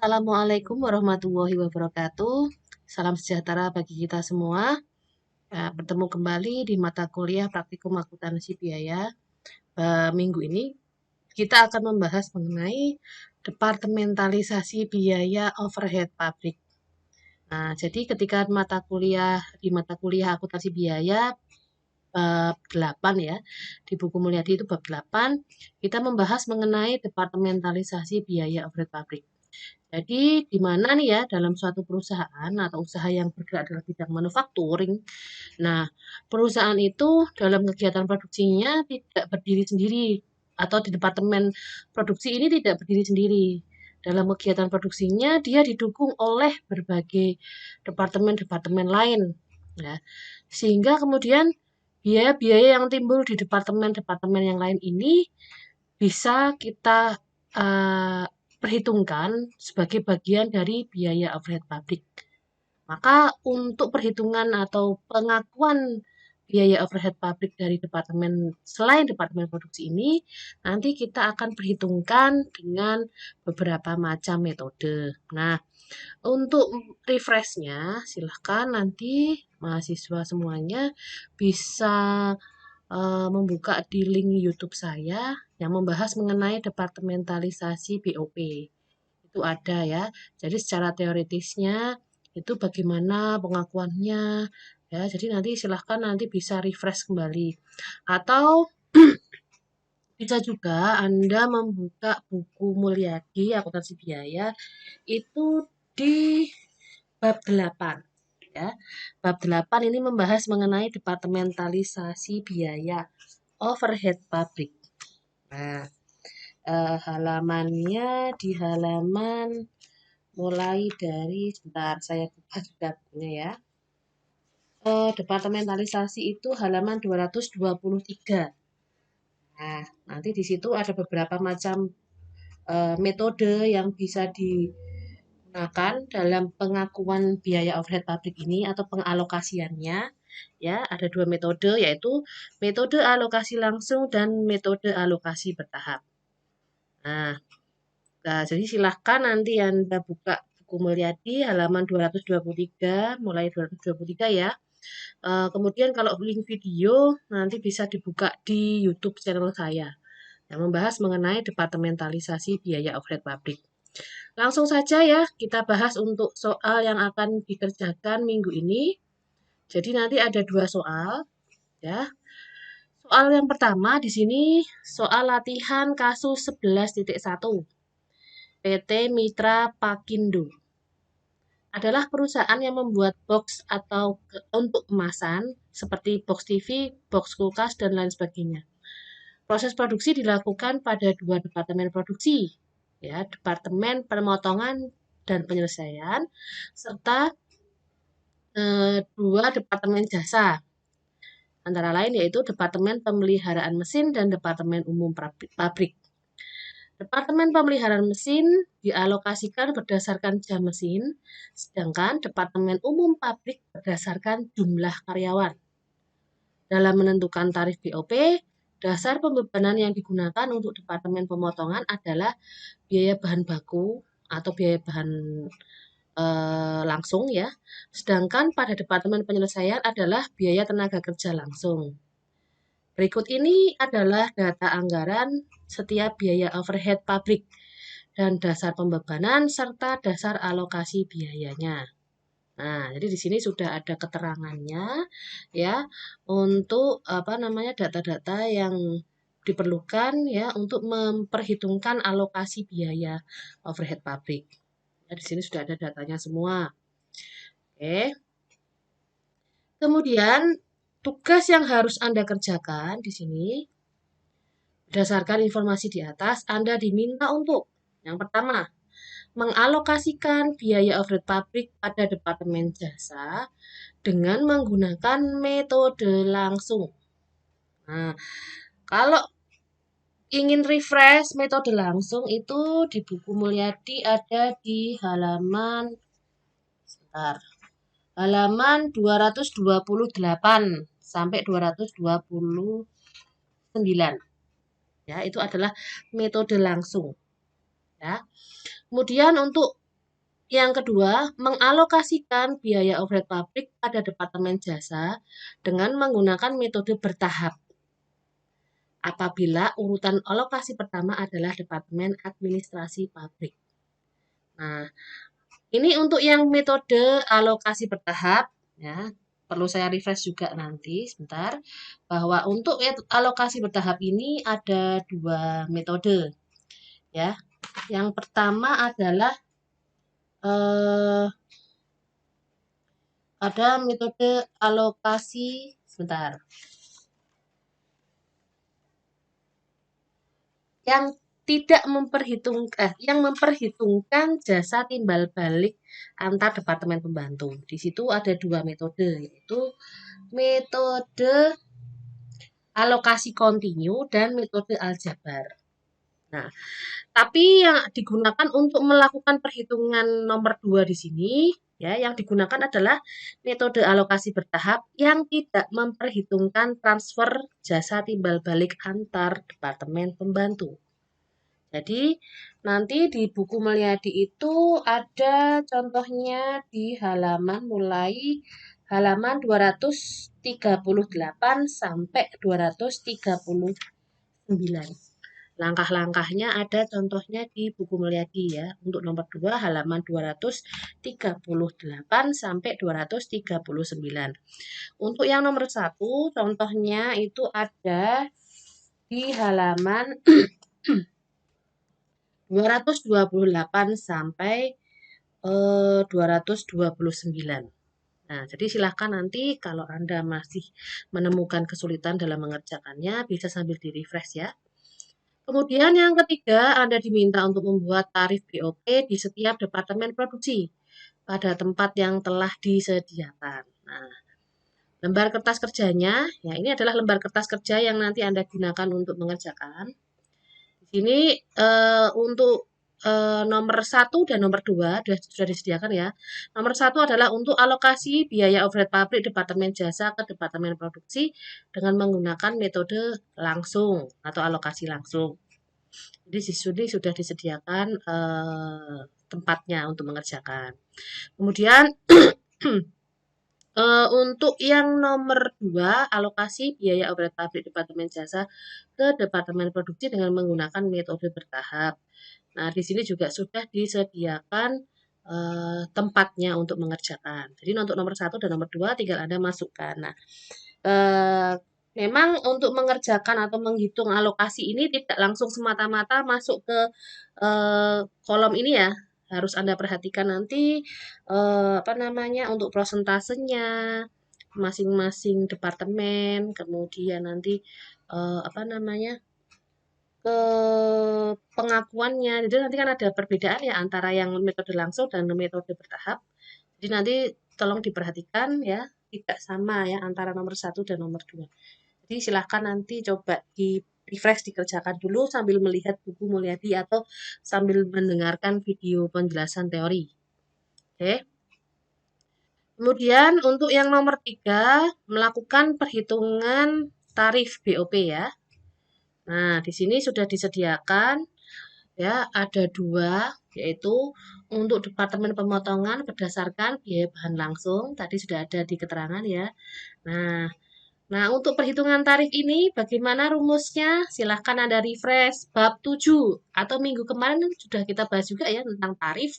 Assalamualaikum warahmatullahi wabarakatuh. Salam sejahtera bagi kita semua. Bertemu kembali di mata kuliah praktikum akuntansi biaya. Minggu ini kita akan membahas mengenai departementalisasi biaya overhead pabrik. Nah, jadi ketika di mata kuliah akuntansi biaya bab 8 ya, di buku Mulyadi itu bab 8, kita membahas mengenai departementalisasi biaya overhead pabrik. Jadi, di mana nih ya, dalam suatu perusahaan atau usaha yang bergerak dalam bidang manufacturing, nah, perusahaan itu dalam kegiatan produksinya tidak berdiri sendiri, atau di departemen produksi ini tidak berdiri sendiri. Dalam kegiatan produksinya, dia didukung oleh berbagai departemen-departemen lain, ya. Sehingga kemudian biaya-biaya yang timbul di departemen-departemen yang lain ini bisa kita perhitungkan sebagai bagian dari biaya overhead pabrik. Maka untuk perhitungan atau pengakuan biaya overhead pabrik dari selain departemen produksi ini, nanti kita akan perhitungkan dengan beberapa macam metode. Nah, untuk refreshnya, silahkan nanti mahasiswa semuanya bisa membuka di link YouTube saya yang membahas mengenai departementalisasi BOP. Itu ada ya. Jadi secara teoritisnya itu bagaimana pengakuannya ya. Jadi nanti silahkan nanti bisa refresh kembali. Atau bisa juga Anda membuka buku Mulyadi Akuntansi Biaya itu di bab 8 ya. Bab 8 ini membahas mengenai departementalisasi biaya overhead pabrik. Nah, halamannya di halaman mulai dari sebentar saya buka juga bukunya ya. Departementalisasi itu halaman 223. Nah, nanti di situ ada beberapa macam metode yang bisa digunakan dalam pengakuan biaya overhead pabrik ini atau pengalokasiannya. Ya, ada dua metode yaitu metode alokasi langsung dan metode alokasi bertahap. Nah, jadi silahkan nanti Anda buka buku Mulyadi halaman 223, mulai 223 ya. Kemudian kalau link video nanti bisa dibuka di YouTube channel saya yang membahas mengenai departementalisasi biaya overhead pabrik. Langsung saja ya, kita bahas untuk soal yang akan dikerjakan minggu ini. Jadi nanti ada dua soal ya. Soal yang pertama di sini soal latihan kasus 11.1. PT Mitra Pakindo adalah perusahaan yang membuat box atau untuk kemasan seperti box TV, box kulkas, dan lain sebagainya. Proses produksi dilakukan pada dua departemen produksi, ya, departemen pemotongan dan penyelesaian, serta dua departemen jasa, antara lain yaitu departemen pemeliharaan mesin dan departemen umum pabrik. Departemen pemeliharaan mesin dialokasikan berdasarkan jam mesin, sedangkan departemen umum pabrik berdasarkan jumlah karyawan. Dalam menentukan tarif BOP, dasar pembebanan yang digunakan untuk departemen pemotongan adalah biaya bahan baku atau biaya bahan langsung ya, sedangkan pada departemen penyelesaian adalah biaya tenaga kerja langsung. Berikut ini adalah data anggaran setiap biaya overhead pabrik dan dasar pembebanan serta dasar alokasi biayanya. Nah, jadi di sini sudah ada keterangannya ya untuk data-data yang diperlukan ya untuk memperhitungkan alokasi biaya overhead pabrik. Ya, di sini sudah ada datanya semua. Oke. Kemudian tugas yang harus Anda kerjakan di sini berdasarkan informasi di atas, Anda diminta untuk yang pertama, mengalokasikan biaya overhead pabrik pada departemen jasa dengan menggunakan metode langsung. Nah, kalau ingin refresh metode langsung itu di buku Mulyadi ada di halaman 228 sampai 229. Ya, itu adalah metode langsung. Ya. Kemudian untuk Yang kedua, mengalokasikan biaya overhead pabrik pada departemen jasa dengan menggunakan metode bertahap. Apabila urutan alokasi pertama adalah departemen administrasi pabrik. Nah, ini untuk yang metode alokasi bertahap, ya. Perlu saya refresh juga nanti sebentar bahwa untuk alokasi bertahap ini ada dua metode, ya. Yang pertama adalah eh, ada metode alokasi sebentar. Yang tidak yang memperhitungkan jasa timbal balik antar departemen pembantu. Di situ ada dua metode, yaitu metode alokasi kontinu dan metode aljabar. Nah, tapi yang digunakan untuk melakukan perhitungan nomor 2 di sini, ya, yang digunakan adalah metode alokasi bertahap yang tidak memperhitungkan transfer jasa timbal balik antar departemen pembantu. Jadi, nanti di buku Mulyadi itu ada contohnya di mulai halaman 238 sampai 239. Langkah-langkahnya ada contohnya di buku Mulyadi ya. Untuk nomor 2 halaman 238 sampai 239. Untuk yang nomor 1 contohnya itu ada di halaman 228 sampai 229. Nah, jadi silahkan nanti kalau Anda masih menemukan kesulitan dalam mengerjakannya, bisa sambil di-refresh ya. Kemudian yang ketiga, Anda diminta untuk membuat tarif BOP di setiap departemen produksi pada tempat yang telah disediakan. Nah, lembar kertas kerjanya, ya ini adalah lembar kertas kerja yang nanti Anda gunakan untuk mengerjakan. Di sini untuk nomor 1 dan nomor 2 sudah disediakan ya. Nomor 1 adalah untuk alokasi biaya overhead pabrik Departemen Jasa ke Departemen Produksi dengan menggunakan metode langsung atau alokasi langsung. Jadi di sini sudah disediakan tempatnya untuk mengerjakan. Kemudian untuk yang nomor 2, alokasi biaya overhead pabrik Departemen Jasa ke Departemen Produksi dengan menggunakan metode bertahap. Nah, di sini juga sudah disediakan tempatnya untuk mengerjakan. Jadi untuk nomor 1 dan nomor 2 tinggal Anda masukkan. Nah, memang untuk mengerjakan atau menghitung alokasi ini tidak langsung semata-mata masuk ke kolom ini ya. Harus Anda perhatikan nanti untuk prosentasenya masing-masing departemen, kemudian nanti ke pengakuannya. Jadi nanti kan ada perbedaan ya antara yang metode langsung dan metode bertahap. Jadi nanti tolong diperhatikan ya, tidak sama ya antara nomor 1 dan nomor 2. Jadi silahkan nanti coba di refresh dikerjakan dulu sambil melihat buku Mulyadi atau sambil mendengarkan video penjelasan teori. Oke. Kemudian untuk yang nomor 3, melakukan perhitungan tarif BOP ya. Nah, di sini sudah disediakan ya, ada 2, yaitu untuk departemen pemotongan berdasarkan biaya bahan langsung, tadi sudah ada di keterangan ya. Nah, untuk perhitungan tarif ini bagaimana rumusnya? Silahkan Anda refresh bab 7 atau minggu kemarin sudah kita bahas juga ya tentang tarif.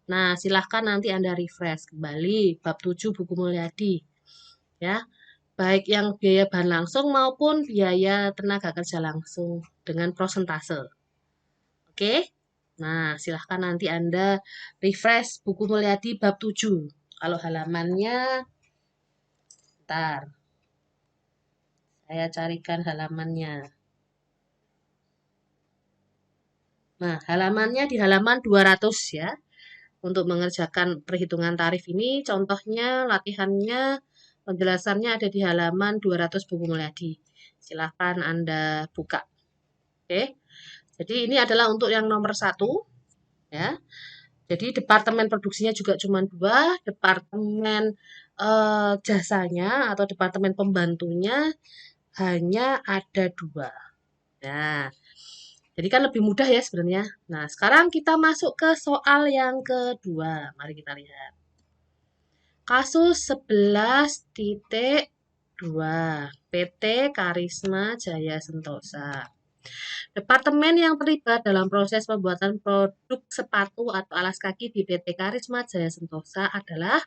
Nah, silahkan nanti Anda refresh kembali bab 7 buku Mulyadi. Ya, baik yang biaya bahan langsung maupun biaya tenaga kerja langsung dengan prosentase. Oke? Nah, silahkan nanti Anda refresh buku Mulyadi bab 7. Kalau halamannya, ntar. Saya carikan halamannya. Nah, halamannya di halaman 200 ya. Untuk mengerjakan perhitungan tarif ini, contohnya, latihannya, penjelasannya ada di halaman 200 buku Mulyadi. Silahkan Anda buka. Oke. Jadi ini adalah untuk yang nomor 1 ya. Jadi departemen produksinya juga cuma 2, departemen jasanya atau departemen pembantunya hanya ada 2. Nah, Jadi kan lebih mudah ya sebenarnya. Nah, sekarang kita masuk ke soal yang kedua. Mari kita lihat. Kasus 11.2 PT Karisma Jaya Sentosa. Departemen yang terlibat dalam proses pembuatan produk sepatu atau alas kaki di PT Karisma Jaya Sentosa adalah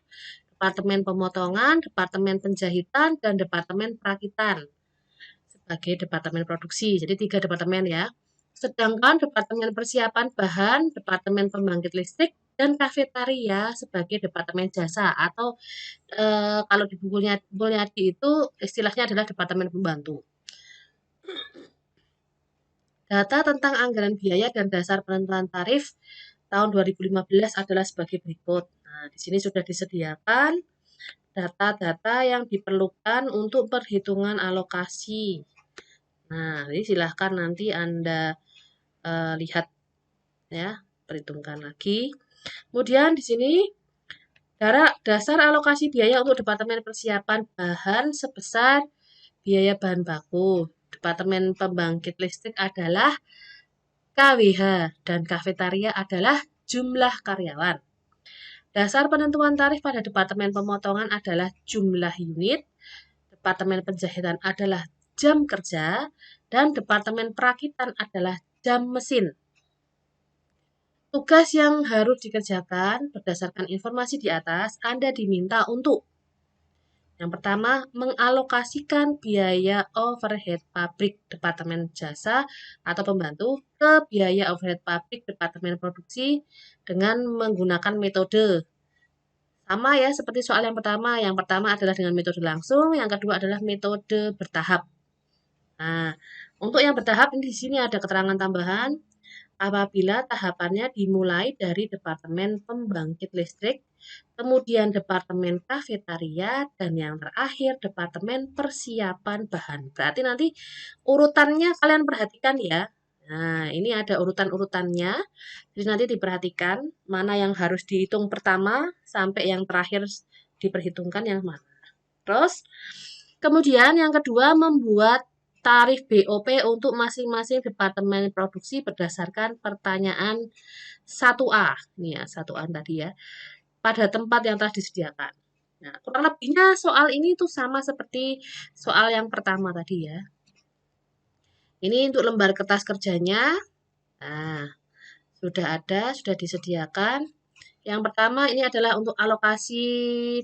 Departemen Pemotongan, Departemen Penjahitan, dan Departemen Perakitan sebagai Departemen Produksi. Jadi 3 departemen ya. Sedangkan Departemen Persiapan Bahan, Departemen Pembangkit Listrik, dan Kafetaria sebagai Departemen Jasa atau kalau di bukunya Mulyadi itu istilahnya adalah Departemen Pembantu. Data tentang anggaran biaya dan dasar penentuan tarif tahun 2015 adalah sebagai berikut. Nah, di sini sudah disediakan data-data yang diperlukan untuk perhitungan alokasi. Nah, ini silahkan nanti Anda lihat ya, perhitungkan lagi. Kemudian di sini dasar alokasi biaya untuk Departemen Persiapan Bahan sebesar biaya bahan baku. Departemen Pembangkit Listrik adalah KWH dan kafetaria adalah jumlah karyawan. Dasar penentuan tarif pada Departemen Pemotongan adalah jumlah unit, Departemen Penjahitan adalah jam kerja, dan Departemen Perakitan adalah jam mesin. Tugas yang harus dikerjakan berdasarkan informasi di atas, Anda diminta untuk yang pertama, mengalokasikan biaya overhead pabrik Departemen Jasa atau Pembantu ke biaya overhead pabrik Departemen Produksi dengan menggunakan metode. Sama ya seperti soal yang pertama. Yang pertama adalah dengan metode langsung, yang kedua adalah metode bertahap. Nah, untuk yang bertahap ini di sini ada keterangan tambahan. Apabila tahapannya dimulai dari Departemen Pembangkit Listrik, kemudian Departemen Kafetaria, dan yang terakhir Departemen Persiapan Bahan. Berarti nanti urutannya kalian perhatikan ya. Nah, ini ada urutan-urutannya. Jadi nanti diperhatikan mana yang harus dihitung pertama sampai yang terakhir diperhitungkan yang mana. Terus, kemudian yang kedua membuat tarif BOP untuk masing-masing departemen produksi berdasarkan pertanyaan 1A. Ini ya, 1A tadi ya. Pada tempat yang telah disediakan. Nah, kurang lebihnya soal ini tuh sama seperti soal yang pertama tadi ya. Ini untuk lembar kertas kerjanya. Nah, sudah ada, sudah disediakan. Yang pertama ini adalah untuk alokasi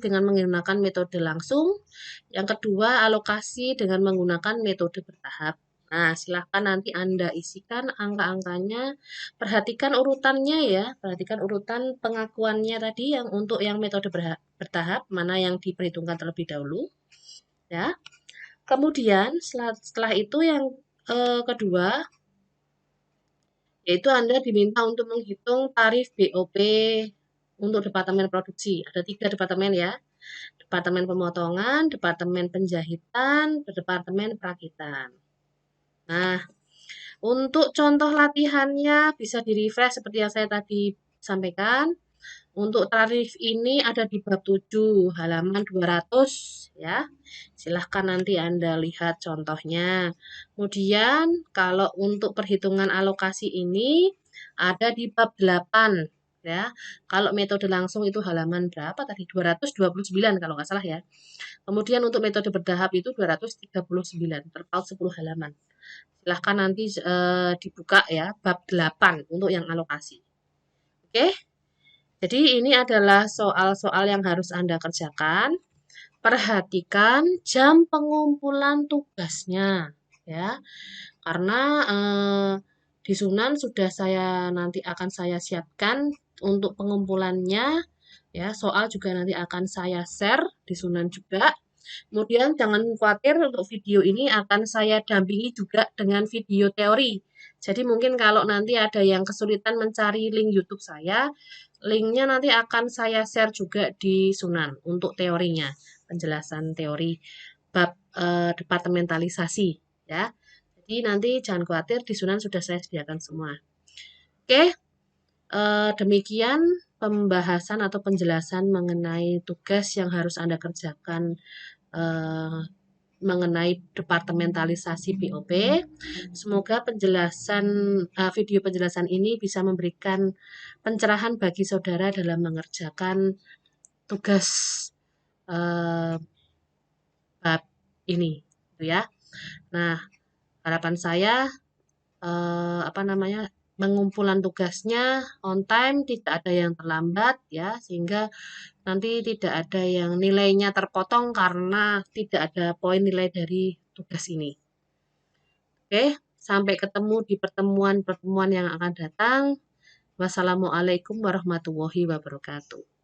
dengan menggunakan metode langsung. Yang kedua, alokasi dengan menggunakan metode bertahap. Nah, silahkan nanti Anda isikan angka-angkanya. Perhatikan urutannya ya. Perhatikan urutan pengakuannya tadi yang untuk yang metode bertahap, mana yang diperhitungkan terlebih dahulu. Ya. Kemudian setelah itu yang kedua, yaitu Anda diminta untuk menghitung tarif BOP untuk Departemen Produksi. Ada 3 departemen ya. Departemen Pemotongan, Departemen Penjahitan, Departemen Perakitan. Nah, untuk contoh latihannya bisa di-refresh seperti yang saya tadi sampaikan. Untuk tarif ini ada di bab 7 halaman 200 ya. Silahkan nanti Anda lihat contohnya. Kemudian kalau untuk perhitungan alokasi ini ada di bab 8 ya. Kalau metode langsung itu halaman berapa tadi? 229 kalau nggak salah ya. Kemudian untuk metode bertahap itu 239, terpaut 10 halaman. Silahkan nanti dibuka ya bab 8 untuk yang alokasi. Oke? Jadi ini adalah soal-soal yang harus Anda kerjakan. Perhatikan jam pengumpulan tugasnya ya. Karena di Sunan sudah nanti akan saya siapkan untuk pengumpulannya ya. Soal juga nanti akan saya share di Sunan juga. Kemudian jangan khawatir untuk video ini akan saya dampingi juga dengan video teori. Jadi mungkin kalau nanti ada yang kesulitan mencari link YouTube saya, linknya nanti akan saya share juga di Sunan untuk teorinya, penjelasan teori bab departementalisasi ya. Jadi nanti jangan khawatir di Sunan sudah saya sediakan semua. Oke, demikian pembahasan atau penjelasan mengenai tugas yang harus Anda kerjakan mengenai departementalisasi BOP. Semoga video penjelasan ini bisa memberikan pencerahan bagi saudara dalam mengerjakan tugas eh, bab ini, gitu ya. Nah, harapan saya pengumpulan tugasnya on time, tidak ada yang terlambat ya, sehingga nanti tidak ada yang nilainya terpotong karena tidak ada poin nilai dari tugas ini. Oke, sampai ketemu di pertemuan-pertemuan yang akan datang. Wassalamualaikum warahmatullahi wabarakatuh.